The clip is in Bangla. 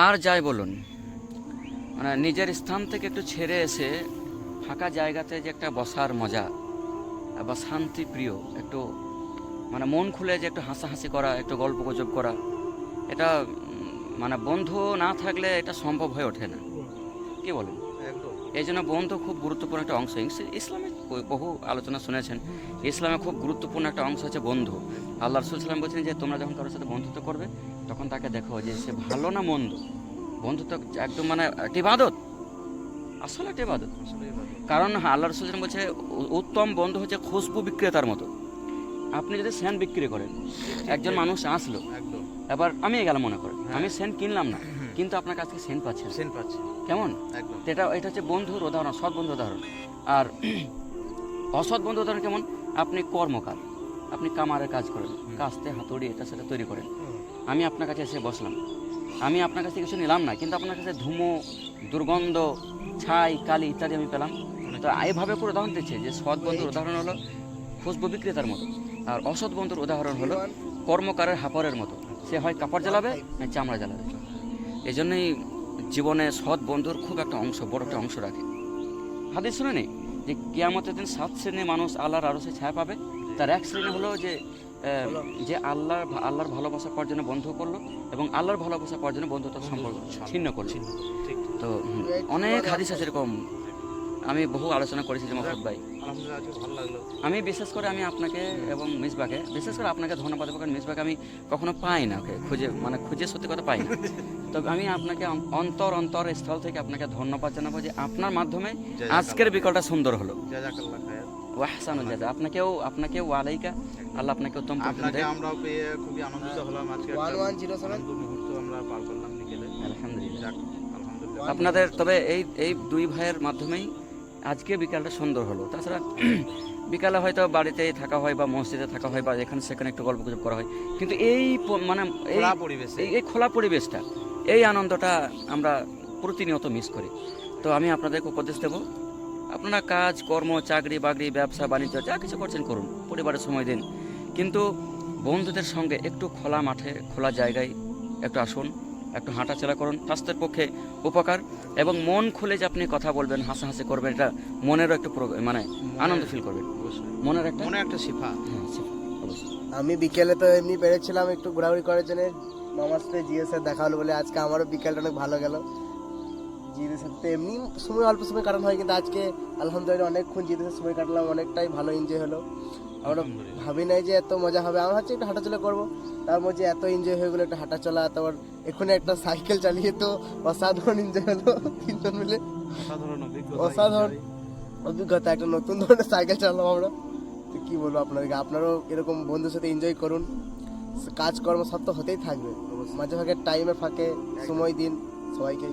আর যাই বলুন, মানে নিজের স্থান থেকে একটু ছেড়ে এসে ফাঁকা জায়গাতে যে একটা বসার মজা বা শান্তি প্রিয় একটু, মানে মন খুলে যে একটু হাসাহাসি করা, একটু গল্প গুজব করা, এটা মানে বন্ধু না থাকলে এটা সম্ভব হয়ে ওঠে না। কি বলেন? একদম। এই জন্য বন্ধু খুব গুরুত্বপূর্ণ একটা অংশ। ইসলামে বহু আলোচনা শুনেছেন, ইসলামে খুব গুরুত্বপূর্ণ একটা অংশ হচ্ছে বন্ধু। আল্লাহ রসুল সাল্লাম বলছেন যে তোমরা যখন কারোর সাথে বন্ধুত্ব করবে তখন তাকে দেখো যে সে ভালো না মন্দ। বন্ধুত্ব একদম মানে একটা ইবাদত, আসলে একটা ইবাদত। আসলে কারণ আল্লাহ রসুল সাল্লাম বলছে উত্তম বন্ধু হচ্ছে খুশবু বিক্রেতার মতো। আপনি যদি সেন্ট বিক্রি করেন, একজন মানুষ আসলো, একদম এবার আমি গেলাম মনে করেন, হ্যাঁ। আমি সেন্ট কিনলাম না, কিন্তু আপনার কাছ থেকে সেন্ট পাচ্ছেন, সেন্ট পাচ্ছি কেমন? একদম। তো এটা হচ্ছে বন্ধুর উদাহরণ, সৎ বন্ধুর উদাহরণ। আর অসৎ বন্ধু উদাহরণ কেমন? আপনি কর্মকার, আপনি কামারের কাজ করেন, কাস্তে হাতুড়ি এটা সেটা তৈরি করেন, আমি আপনার কাছে এসে বসলাম, আমি আপনার কাছে কিছু নিলাম না, কিন্তু আপনার কাছে ধুমো, দুর্গন্ধ, ছাই, কালি ইত্যাদি আমি পেলাম। তো এইভাবে করে উদাহরণ দিচ্ছে যে সৎ বন্ধুর উদাহরণ হলো খুশবু বিক্রেতার মতো, আর অসৎ বন্ধুর উদাহরণ হলো কর্মকারের হাপরের মতো। সে হয় কাপড় জ্বালাবে না চামড়া জ্বালাবে। এই জন্যই জীবনে সৎ বন্ধুর খুব একটা অংশ, বড় একটা অংশ রাখে। হাদিস শুনে নেই যে কিয়ামতের দিন 7 শ্রেণীর মানুষ আল্লাহর আরশে ছায়া পাবে। তার এক শ্রেণী হলো যে আল্লাহর ভালোবাসা পাওয়ার জন্য বন্ধু করলো এবং আল্লাহর ভালোবাসা পাওয়ার জন্য বন্ধুত্ব সম্পর্ক ছিন্ন করলো। ঠিক। তো অনেক হাদিস আছে এরকম, আমি বহু আলোচনা করেছি যে মফুদ ভাই। আলহামদুলিল্লাহ, আজকে ভালো লাগলো। আমি বিশেষ করে আমি আপনাকে এবং মিসবাকে, বিশেষ করে আপনাকে ধন্যবাদ দেবো, কারণ মিসবাকে আমি কখনো পাই না, ওকে খুঁজে সত্যি কথা পাই না। তবে আমি আপনাকে অন্তর স্থল থেকে আপনাকে ধন্যবাদ জানাবো যে আপনার মাধ্যমে আজকের বিকলটা সুন্দর হলো। জাযাকাল্লাহ খায়র। ওয়াহসানুল জাযা। আপনাকেও ওয়ালাইকা, আল্লাহ আপনাকে উত্তম প্রতিদান আপনাকে দেয়। আমরাও পেয়ে খুবই আনন্দিত হলাম। আজকে একটা 1107 আনন্দ মুহূর্ত আমরা পার করলাম বিকেলে। আলহামদুলিল্লাহ। যাক, আলহামদুলিল্লাহ। আপনাদের তবে এই দুই ভাইয়ের মাধ্যমেই আজকে বিকালটা সুন্দর হলো। তাছাড়া বিকালে হয়তো বাড়িতেই থাকা হয় বা মসজিদে থাকা হয় বা এখানে সেখানে একটু গল্প গুজব করা হয়, কিন্তু মানে খোলা পরিবেশে এই খোলা পরিবেশটা, এই আনন্দটা আমরা প্রতিনিয়ত মিস করি। তো আমি আপনাদেরকে উপদেশ দেব, আপনারা কাজ কর্ম, চাকরি বাকরি, ব্যবসা বাণিজ্য যা কিছু করছেন করুন, পরিবারের সময় দিন, কিন্তু বন্ধুদের সঙ্গে একটু খোলা মাঠে, খোলা জায়গায় একটু আসুন, একটু হাঁটাচলা করুন, স্বাস্থ্যের পক্ষে উপকার, এবং মন খুলে যে আপনি কথা বলবেন, হাসাহাসি করবেন, এটা মনেরও একটু মানে আনন্দ ফিল করবেন, মনের একটা মনে একটা শিফা। হ্যাঁ, অবশ্যই। আমি বিকেলে তো এমনি বেরোচ্ছিলাম একটু ঘোরাঘুরি করার জন্য, মামার সাথে জিএস এর দেখা হলো বলে আজকে আমারও বিকেলটা অনেক ভালো গেল। জিএস সাথে এমনি সময় অল্প সময় কাটানো হয়, কিন্তু আজকে আলহামদুলিল্লাহ অনেকক্ষণ জিএস সময় কাটলাম, অনেকটাই ভালো এনজয় হলো। আমরা ভাবি নাই যে এত মজা হবে, আমরা ভাবছি একটু হাঁটাচলা করবো, তার মধ্যে এত এনজয় হয়ে গেলো একটা হাঁটাচলা। তারপর এখানে একটা সাইকেল চালিয়ে তো অসাধারণ এনজয় হলো, তিনজন মিলে অসাধারণ অভিজ্ঞতা, একটা নতুন ধরনের সাইকেল চালালাম আমরা। তো কী বলবো আপনাদেরকে, আপনারাও এরকম বন্ধুর সাথে এনজয় করুন। কাজকর্ম সব তো হতেই থাকবে, মাঝে ফাঁকে টাইমে ফাঁকে সময় দিন সবাইকে।